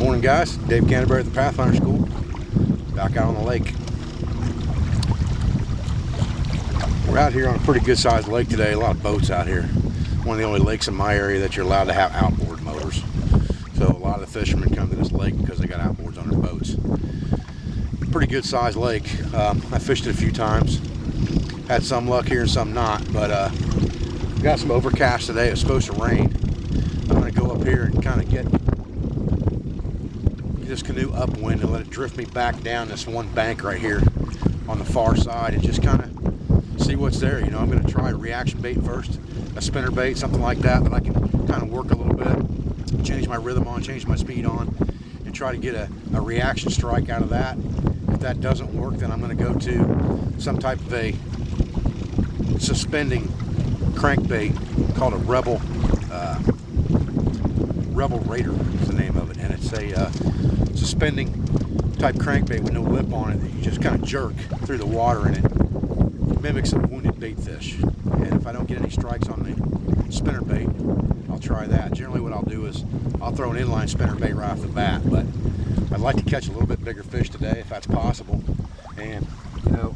Morning guys, Dave Canterbury at the Pathfinder School, back out on the lake. We're out here on a pretty good sized lake today, a lot of boats out here. One of the only lakes in my area that you're allowed to have outboard motors. So a lot of the fishermen come to this lake because they got outboards on their boats. Pretty good sized lake. I fished it a few times. Had some luck here and some not, but we got some overcast today. It's supposed to rain. I'm going to go up here and kind of get this canoe upwind and let it drift me back down this one bank right here on the far side and just kind of see what's there. You know, I'm going to try a reaction bait first, a spinner bait, something like that I can kind of work a little bit, change my rhythm on, change my speed on, and try to get a reaction strike out of that. If that doesn't work, then I'm going to go to some type of a suspending crankbait called a Rebel Raider is the name of it, and it's a suspending type crankbait with no lip on it that you just kind of jerk through the water, and it mimics a wounded bait fish. And if I don't get any strikes on the spinner bait, I'll try that. Generally what I'll do is I'll throw an inline spinner bait right off the bat, but I'd like to catch a little bit bigger fish today if that's possible. And you know,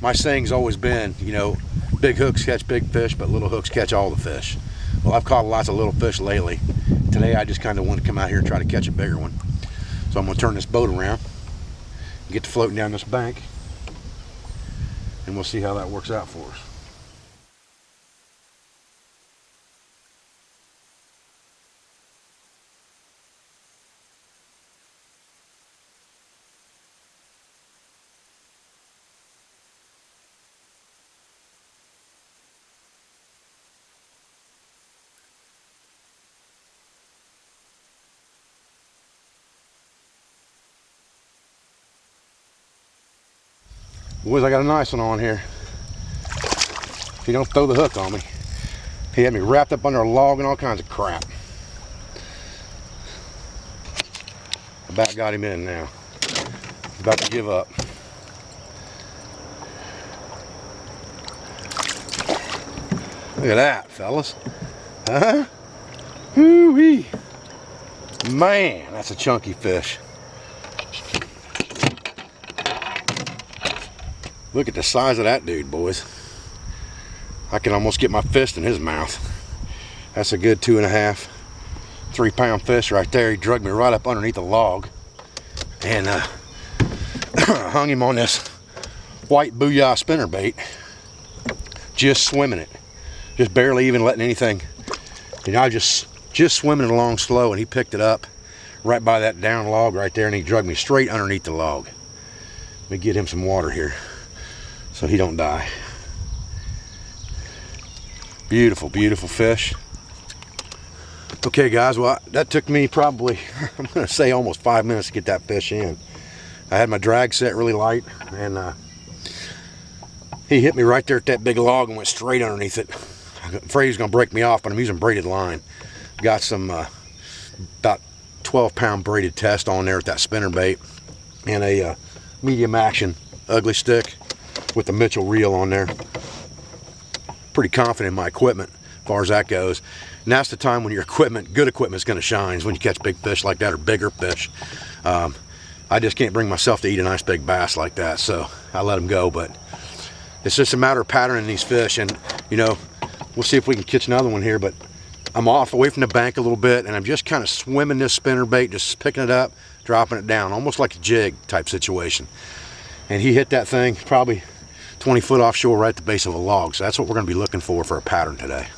my saying's always been, you know, big hooks catch big fish, but little hooks catch all the fish. Well, I've caught lots of little fish lately. Today I just kind of want to come out here and try to catch a bigger one. So I'm going to turn this boat around and get to floating down this bank, and we'll see how that works out for us. Boys, I got a nice one on here. If you don't throw the hook on me. He had me wrapped up under a log and all kinds of crap. About got him in now. He's about to give up. Look at that, fellas. Huh? Woo-wee. Man, that's a chunky fish. Look at the size of that dude, boys. I can almost get my fist in his mouth. That's a good 2.5, 3 pound fish right there. He dragged me right up underneath the log and hung him on this white booyah spinner bait. Just swimming it. Just barely even letting anything. You know, I just swimming it along slow, and he picked it up right by that down log right there, and he dragged me straight underneath the log. Let me get him some water here so he don't die. Beautiful, beautiful fish. Okay guys, well that took me probably, I'm gonna say almost 5 minutes to get that fish in. I had my drag set really light, and he hit me right there at that big log and went straight underneath it. I'm afraid he's gonna break me off, but I'm using braided line. Got some about 12 pound braided test on there with that spinner bait, and a medium action ugly stick with the Mitchell reel on there. Pretty confident in my equipment as far as that goes. And that's the time when your equipment, good equipment, is going to shine, is when you catch big fish like that or bigger fish. I just can't bring myself to eat a nice big bass like that, so I let them go. But it's just a matter of patterning these fish, and you know, we'll see if we can catch another one here. But I'm off away from the bank a little bit, and I'm just kind of swimming this spinner bait, just picking it up, dropping it down, almost like a jig type situation. And he hit that thing probably 20 foot offshore right at the base of a log. So that's what we're going to be looking for a pattern today.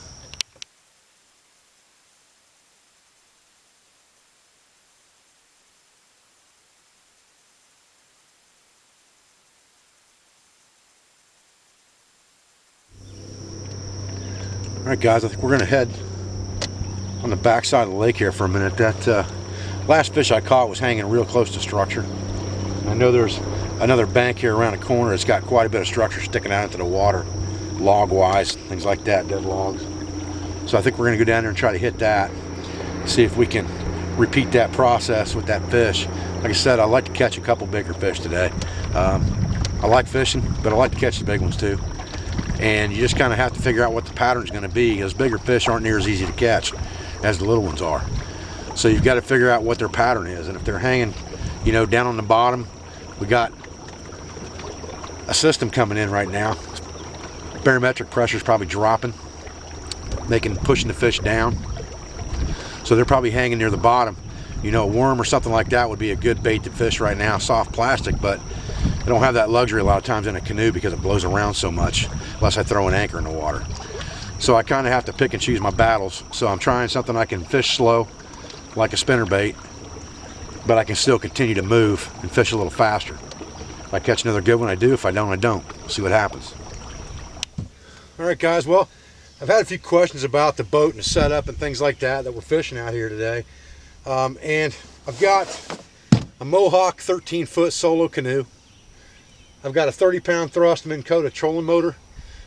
All right guys, I think we're going to head on the back side of the lake here for a minute. That last fish I caught was hanging real close to structure. I know there's another bank here around the corner. It's got quite a bit of structure sticking out into the water, log wise, things like that, dead logs. So I think we're going to go down there and try to hit that, see if we can repeat that process with that fish. Like I said, I like to catch a couple bigger fish today. I like fishing, but I like to catch the big ones too. And you just kind of have to figure out what the pattern is going to be. Those bigger fish aren't near as easy to catch as the little ones are. So you've got to figure out what their pattern is. And if they're hanging, you know, down on the bottom, we got a system coming in right now. Barometric pressure is probably dropping, pushing the fish down. So they're probably hanging near the bottom. You know, a worm or something like that would be a good bait to fish right now, soft plastic, but I don't have that luxury a lot of times in a canoe because it blows around so much, unless I throw an anchor in the water. So I kind of have to pick and choose my battles. So I'm trying something I can fish slow, like a spinnerbait, but I can still continue to move and fish a little faster. If I catch another good one, I do. If I don't, I don't. We'll see what happens. All right, guys. Well, I've had a few questions about the boat and the setup and things like that we're fishing out here today. And I've got a Mohawk 13-foot solo canoe. I've got a 30-pound thrust Minn Kota trolling motor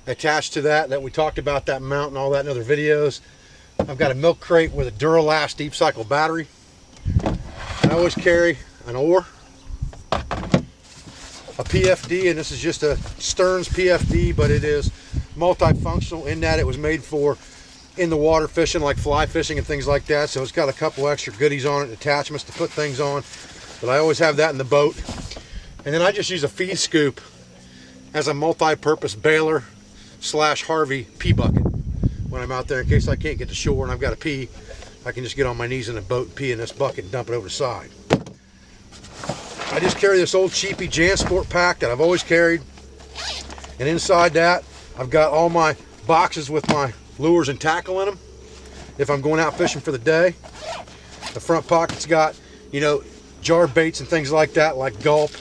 attached to that we talked about, that mount and all that in other videos. I've got a milk crate with a Duralast deep cycle battery. I always carry an oar, a PFD, and this is just a Stearns PFD, but it is multifunctional in that it was made for in the water fishing, like fly fishing and things like that. So it's got a couple extra goodies on it, attachments to put things on, but I always have that in the boat. And then I just use a feed scoop as a multi-purpose baler / Harvey pee bucket when I'm out there, in case I can't get to shore and I've got to pee. I can just get on my knees in the boat and pee in this bucket and dump it over the side. I just carry this old cheapy JanSport pack that I've always carried, and inside that I've got all my boxes with my lures and tackle in them if I'm going out fishing for the day. The front pocket's got, you know, jar baits and things like that, like gulp,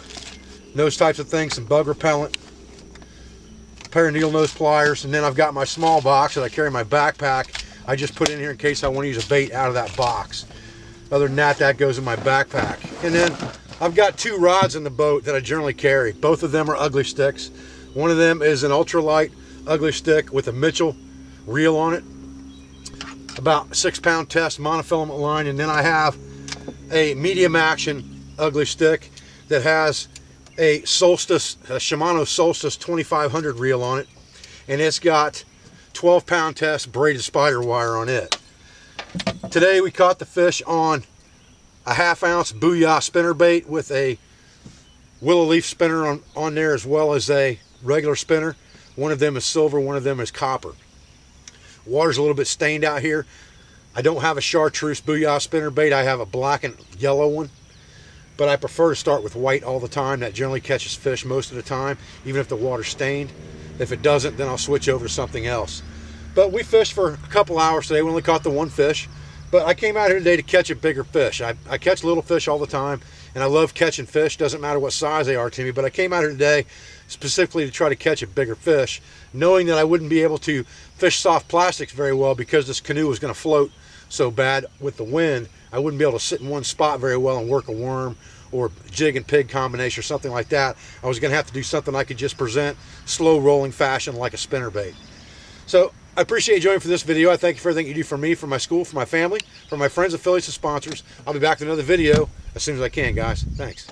those types of things, some bug repellent, a pair of needle nose pliers, and then I've got my small box that I carry in my backpack. I just put in here in case I want to use a bait out of that box. Other than that, that goes in my backpack. And then I've got 2 rods in the boat that I generally carry. Both of them are ugly sticks. One of them is an ultralight ugly stick with a Mitchell reel on it, about 6-pound test monofilament line. And then I have a medium action ugly stick that has a Shimano Solstice 2500 reel on it, and it's got 12-pound test braided spider wire on it. Today we caught the fish on a 1/2 ounce Booyah spinnerbait with a willow leaf spinner on there, as well as a regular spinner. One of them is silver, one of them is copper. Water's a little bit stained out here. I don't have a chartreuse Booyah spinnerbait. I have a black and yellow one, but I prefer to start with white all the time. That generally catches fish most of the time, even if the water's stained. If it doesn't, then I'll switch over to something else. But we fished for a couple hours today. We only caught the 1 fish, but I came out here today to catch a bigger fish. I catch little fish all the time, and I love catching fish. Doesn't matter what size they are to me, but I came out here today specifically to try to catch a bigger fish, knowing that I wouldn't be able to fish soft plastics very well because this canoe was going to float so bad with the wind. I wouldn't be able to sit in one spot very well and work a worm or jig and pig combination or something like that. I was going to have to do something I could just present slow rolling fashion like a spinnerbait. So I appreciate you joining for this video. I thank you for everything you do for me, for my school, for my family, for my friends, affiliates, and sponsors. I'll be back with another video as soon as I can, guys. Thanks.